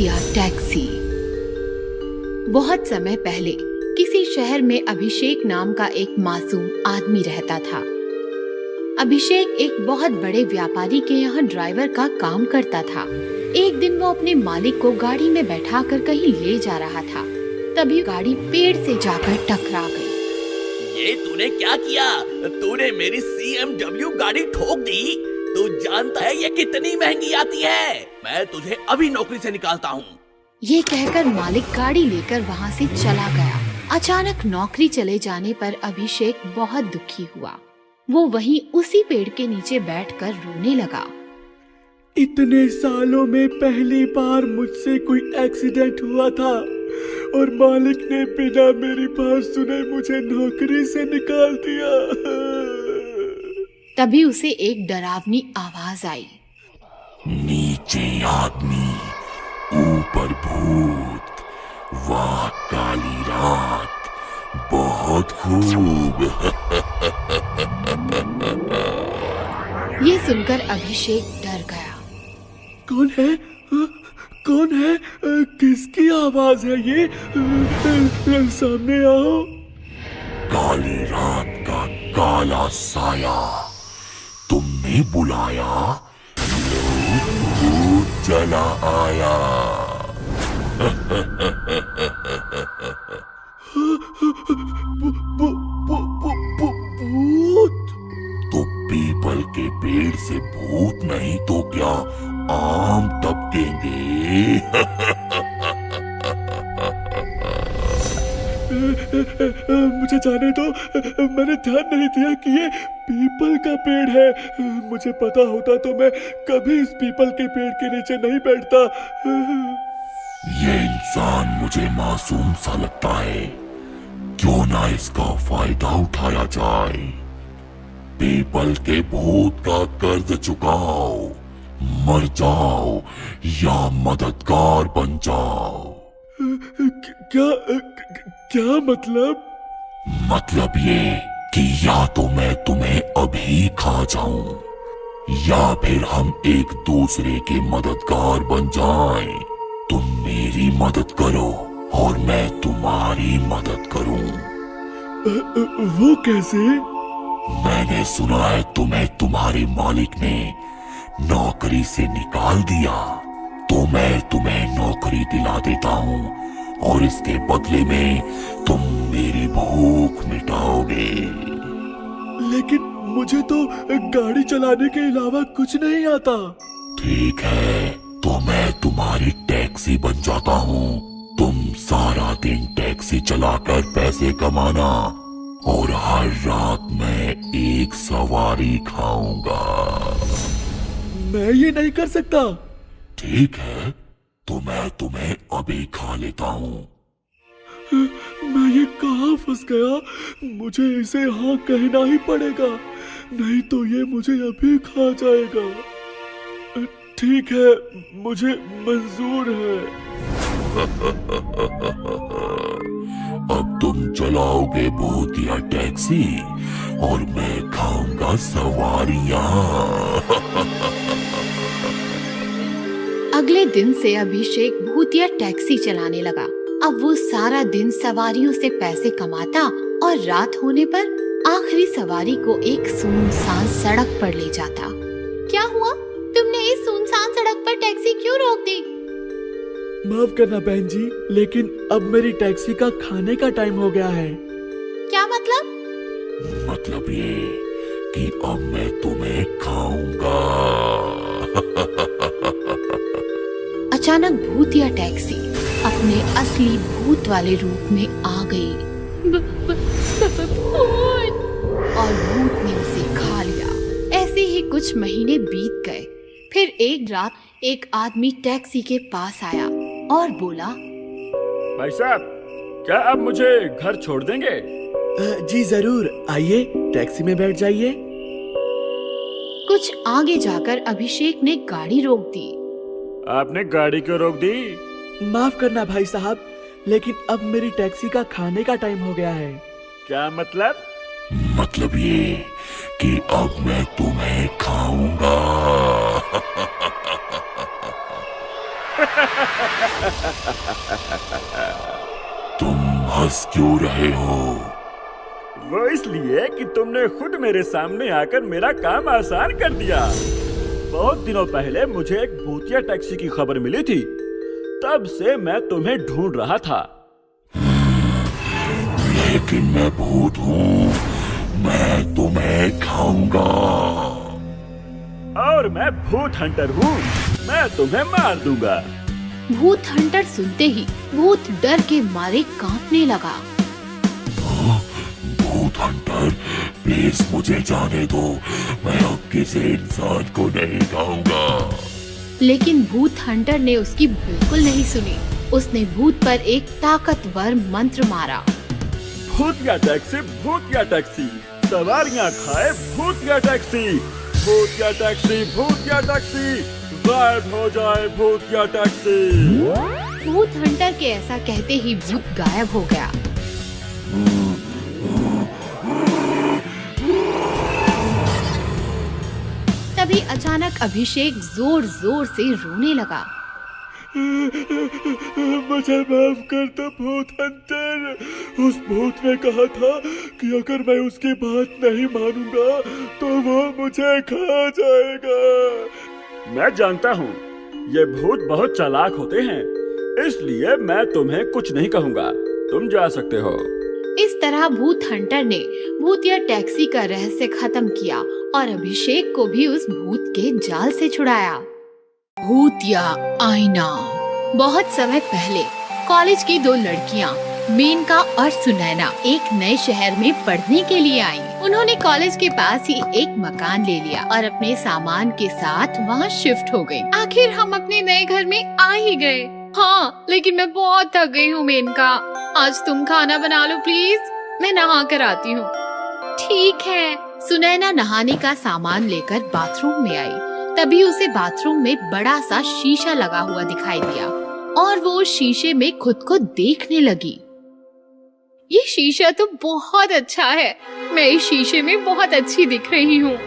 भूतिया टैक्सी। बहुत समय पहले किसी शहर में अभिषेक नाम का एक मासूम आदमी रहता था। अभिषेक एक बहुत बड़े व्यापारी के यहाँ ड्राइवर का काम करता था। एक दिन वो अपने मालिक को गाड़ी में बैठाकर कहीं ले जा रहा था, तभी गाड़ी पेड़ से जाकर टकरा गई। ये तूने क्या किया? तूने मेरी CMW गाड़ी ठोक दी। तू जानता है ये कितनी महंगी आती है? मैं तुझे अभी नौकरी से निकालता हूँ। ये कहकर मालिक गाड़ी लेकर वहाँ से चला गया। अचानक नौकरी चले जाने पर अभिषेक बहुत दुखी हुआ। वो वहीं उसी पेड़ के नीचे बैठकर रोने लगा। इतने सालों में पहली बार मुझसे कोई एक्सीडेंट हुआ था और मालिक ने बिना मेरी बात सुने मुझे नौकरी से निकाल दिया। तभी उसे एक डरावनी आवाज आई। नीचे आदमी, ऊपर भूत, वाह काली रात, बहुत खूब। ये सुनकर अभिषेक डर गया। कौन है? कौन है? किसकी आवाज है ये? सामने आओ। काली रात का काला साया तुमने बुलाया, लो भूत चला आया। भूत? तो पीपल के पेड़ से भूत नहीं तो क्या आम टपकेंगे? मुझे जाने दो, मैंने ध्यान नहीं दिया कि ये पीपल का पेड़ है। मुझे पता होता तो मैं कभी इस पीपल के पेड़ के नीचे नहीं बैठता। ये इंसान मुझे मासूम सा लगता है, क्यों ना इसका फायदा उठाया जाए। पीपल के भूत का कर्ज चुकाओ, मर जाओ या मददगार बन जाओ। क्या क्या मतलब? मतलब ये कि या तो मैं तुम्हें अभी खा जाऊं या फिर हम एक दूसरे के मददगार बन जाएं। तुम मेरी मदद करो और मैं तुम्हारी मदद करूं। वो कैसे? मैंने सुना है तुम्हें तुम्हारे मालिक ने नौकरी से निकाल दिया, तो मैं तुम्हें नौकरी दिला देता हूँ और इसके बदले में तुम मेरी भूख मिटाओगे। लेकिन मुझे तो गाड़ी चलाने के अलावा कुछ नहीं आता। ठीक है, तो मैं तुम्हारी टैक्सी बन जाता हूँ। तुम सारा दिन टैक्सी चलाकर पैसे कमाना और हर रात मैं एक सवारी खाऊंगा। मैं ये नहीं कर सकता। ठीक है, तो मैं तुम्हें अभी खा लेता हूँ। मैं ये कहाँ फंस गया? मुझे इसे हाँ कहना ही पड़ेगा, नहीं तो ये मुझे अभी खा जाएगा। ठीक है, मुझे मंजूर है। अब तुम चलाओगे भूतिया टैक्सी और मैं खाऊंगा सवारियां। अगले दिन से अभिषेक भूतिया टैक्सी चलाने लगा। अब वो सारा दिन सवारियों से पैसे कमाता और रात होने पर आखिरी सवारी को एक सुनसान सड़क पर ले जाता। क्या हुआ? तुमने इस सुनसान सड़क पर टैक्सी क्यों रोक दी? माफ करना बहन जी, लेकिन अब मेरी टैक्सी का खाने का टाइम हो गया है। क्या मतलब? मतलब ये कि अब मैं तुम्हें खाऊंगा। अचानक भूतिया टैक्सी अपने असली भूत वाले रूप में आ गई। और भूत ने उसे खा लिया। ऐसे ही कुछ महीने बीत गए। फिर एक रात एक आदमी टैक्सी के पास आया और बोला, भाई साहब, क्या आप मुझे घर छोड़ देंगे? जी जरूर, आइए टैक्सी में बैठ जाइए। कुछ आगे जाकर अभिषेक ने गाड़ी रोक दी। आपने गाड़ी क्यों रोक दी? माफ करना भाई साहब, लेकिन अब मेरी टैक्सी का खाने का टाइम हो गया है। क्या मतलब? मतलब ये कि अब मैं तुम्हें खाऊंगा। तुम हंस क्यों रहे हो? वो इसलिए कि तुमने खुद मेरे सामने आकर मेरा काम आसान कर दिया। बहुत दिनों पहले मुझे एक भूतिया टैक्सी की खबर मिली थी, तब से मैं तुम्हें ढूंढ रहा था। लेकिन मैं भूत हूँ, मैं तुम्हें खाऊंगा। और मैं भूत हंटर हूँ, मैं तुम्हें मार दूंगा। भूत हंटर सुनते ही भूत डर के मारे कांपने लगा। भूत हंटर, प्लीज मुझे जाने दो, मैं अब किसी इंसान को नहीं खाऊंगा। लेकिन भूत हंटर ने उसकी बिल्कुल नहीं सुनी। उसने भूत पर एक ताकतवर मंत्र मारा। भूतिया टैक्सी, सवारियाँ खाए भूतिया टैक्सी, भूतिया टैक्सी, भूतिया टैक्सी, गायब हो जाए भूतिया टैक्सी। भूत हंटर के ऐसा कहते ही भूत गायब हो गया। तभी अचानक अभिषेक जोर जोर से रोने लगा। मुझे माफ कर दो भूत हंटर। उस भूत ने कहा था कि अगर मैं उसकी बात नहीं मानूंगा तो वो मुझे खा जाएगा। मैं जानता हूँ ये भूत बहुत चालाक होते हैं, इसलिए मैं तुम्हें कुछ नहीं कहूँगा, तुम जा सकते हो। इस तरह भूत हंटर ने भूतिया टैक्सी का रहस्य खत्म किया और अभिषेक को भी उस भूत के जाल से छुड़ाया। भूतिया आईना। बहुत समय पहले कॉलेज की दो लड़कियां मेनका और सुनैना एक नए शहर में पढ़ने के लिए आईं। उन्होंने कॉलेज के पास ही एक मकान ले लिया और अपने सामान के साथ वहां शिफ्ट हो गई। आखिर हम अपने नए घर में आ ही गए। हाँ, लेकिन मैं बहुत थक गई हूँ मेनका। आज तुम खाना बना लो प्लीज, मैं नहा कर आती हूँ। ठीक है। सुनैना नहाने का सामान लेकर बाथरूम में आई। तभी उसे बाथरूम में बड़ा सा शीशा लगा हुआ दिखाई दिया और वो शीशे में खुद को देखने लगी। ये शीशा तो बहुत अच्छा है, मैं इस शीशे में बहुत अच्छी दिख रही हूँ।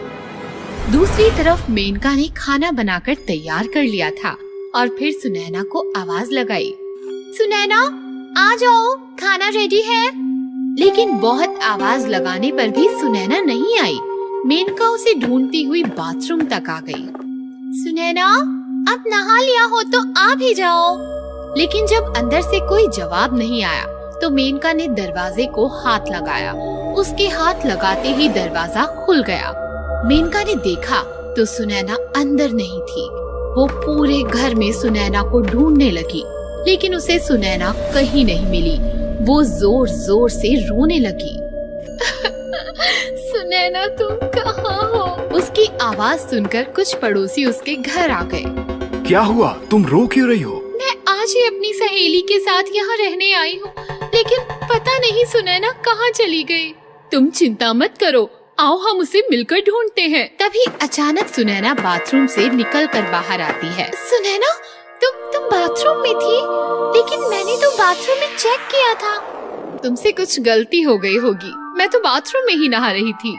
दूसरी तरफ मेनका ने खाना बनाकर तैयार कर लिया था और फिर सुनैना को आवाज लगाई। सुनैना, आ जाओ, खाना रेडी है। लेकिन बहुत आवाज लगाने पर भी सुनैना नहीं आई। मेनका उसे ढूंढती हुई बाथरूम तक आ गई। सुनैना, अब नहा लिया हो तो आ भी जाओ। लेकिन जब अंदर से कोई जवाब नहीं आया तो मेनका ने दरवाजे को हाथ लगाया। उसके हाथ लगाते ही दरवाजा खुल गया। मेनका ने देखा तो सुनैना अंदर नहीं थी। वो पूरे घर में सुनैना को ढूंढने लगी, लेकिन उसे सुनैना कहीं नहीं मिली। वो जोर जोर से रोने लगी। सुनैना, तुम कहाँ हो? उसकी आवाज सुनकर कुछ पड़ोसी उसके घर आ गए। क्या हुआ? तुम रो क्यों रही हो? मैं आज ही अपनी सहेली के साथ यहाँ रहने आई हूँ, लेकिन पता नहीं सुनैना कहाँ चली गई। तुम चिंता मत करो, आओ हम उसे मिलकर ढूंढते हैं। तभी अचानक सुनैना बाथरूम से निकलकर बाहर आती है। सुनैना, तुम बाथरूम में थी? लेकिन मैंने तो बाथरूम में चेक किया था। तुमसे कुछ गलती हो गई होगी, मैं तो बाथरूम में ही नहा रही थी।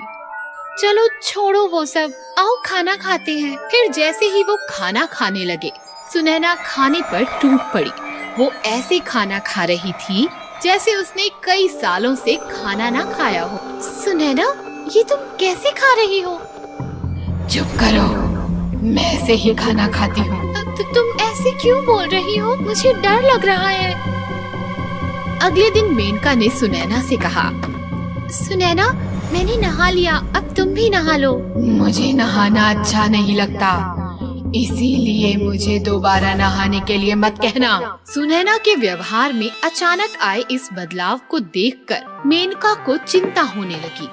चलो छोड़ो वो सब, आओ खाना खाते हैं। फिर जैसे ही वो खाना खाने लगे, सुनैना खाने पर टूट पड़ी। वो ऐसे खाना खा रही थी जैसे उसने कई सालों से खाना ना खाया हो। सुनैना, ये तुम कैसे खा रही हो? चुप करो, मैं ऐसे ही खाना खाती हूँ। तुम ऐसे क्यों बोल रही हो? मुझे डर लग रहा है। अगले दिन मेनका ने सुनैना से कहा, सुनैना, मैंने नहा लिया, अब तुम भी नहा लो। मुझे नहाना अच्छा नहीं लगता, इसीलिए मुझे दोबारा नहाने के लिए मत कहना। सुनैना के व्यवहार में अचानक आए इस बदलाव को देखकर मेनका को चिंता होने लगी।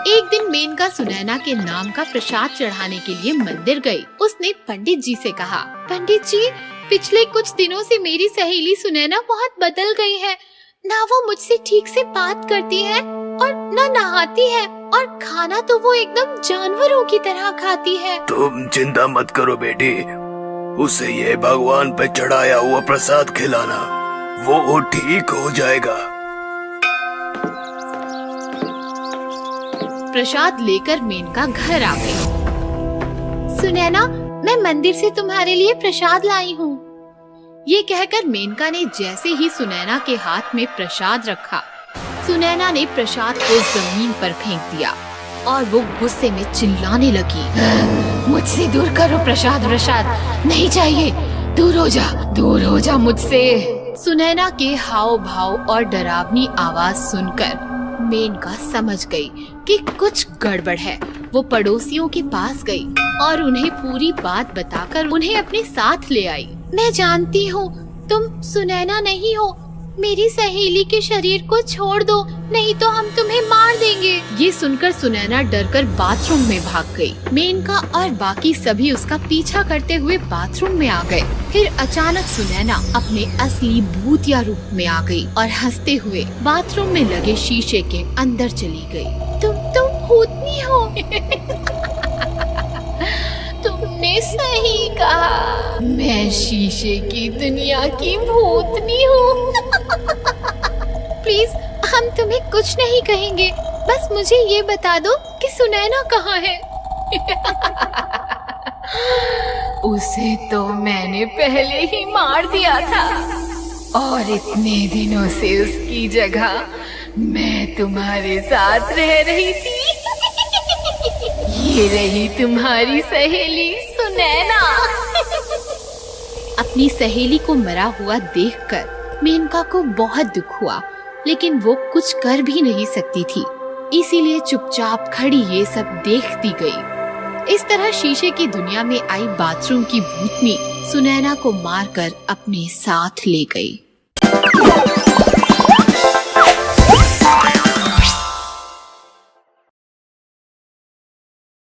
एक दिन मेनका सुनैना के नाम का प्रसाद चढ़ाने के लिए मंदिर गई। उसने पंडित जी से कहा, पंडित जी, पिछले कुछ दिनों से मेरी सहेली सुनैना बहुत बदल गई है। ना वो मुझसे ठीक से बात करती है और ना नहाती है, और खाना तो वो एकदम जानवरों की तरह खाती है। तुम चिंता मत करो बेटी, उसे ये भगवान पे चढ़ाया हुआ प्रसाद खिलाना, वो ठीक हो जाएगा। प्रसाद लेकर मेनका घर आ गई। सुनैना, मैं मंदिर से तुम्हारे लिए प्रसाद लाई हूँ। ये कहकर मेनका ने जैसे ही सुनैना के हाथ में प्रसाद रखा, सुनैना ने प्रसाद को जमीन पर फेंक दिया और वो गुस्से में चिल्लाने लगी, मुझसे दूर करो प्रसाद, प्रसाद नहीं चाहिए, दूर हो जा मुझसे। सुनैना के हाव भाव और डरावनी आवाज सुनकर मेनका समझ गई कि कुछ गड़बड़ है। वो पड़ोसियों के पास गई और उन्हें पूरी बात बताकर उन्हें अपने साथ ले आई। मैं जानती हूँ तुम सुनैना नहीं हो, मेरी सहेली के शरीर को छोड़ दो, नहीं तो हम तुम्हें मार देंगे। ये सुनकर सुनैना डरकर बाथरूम में भाग गई। मेनका और बाकी सभी उसका पीछा करते हुए बाथरूम में आ गए। फिर अचानक सुनैना अपने असली भूतिया रूप में आ गई और हंसते हुए बाथरूम में लगे शीशे के अंदर चली गई। तुम भूतनी हो। तुमने सही कहा, मैं शीशे की दुनिया की भूतनी हूँ। प्लीज हम तुम्हें कुछ नहीं कहेंगे, बस मुझे ये बता दो कि सुनैना कहाँ है। उसे तो मैंने पहले ही मार दिया था और इतने दिनों से उसकी जगह मैं तुम्हारे साथ रह रही थी। ये रही तुम्हारी सहेली सुनैना। अपनी सहेली को मरा हुआ देखकर मेनका को बहुत दुख हुआ, लेकिन वो कुछ कर भी नहीं सकती थी, इसीलिए चुपचाप खड़ी ये सब देखती गई। इस तरह शीशे की दुनिया में आई बाथरूम की भूतनी सुनैना को मारकर अपने साथ ले गई।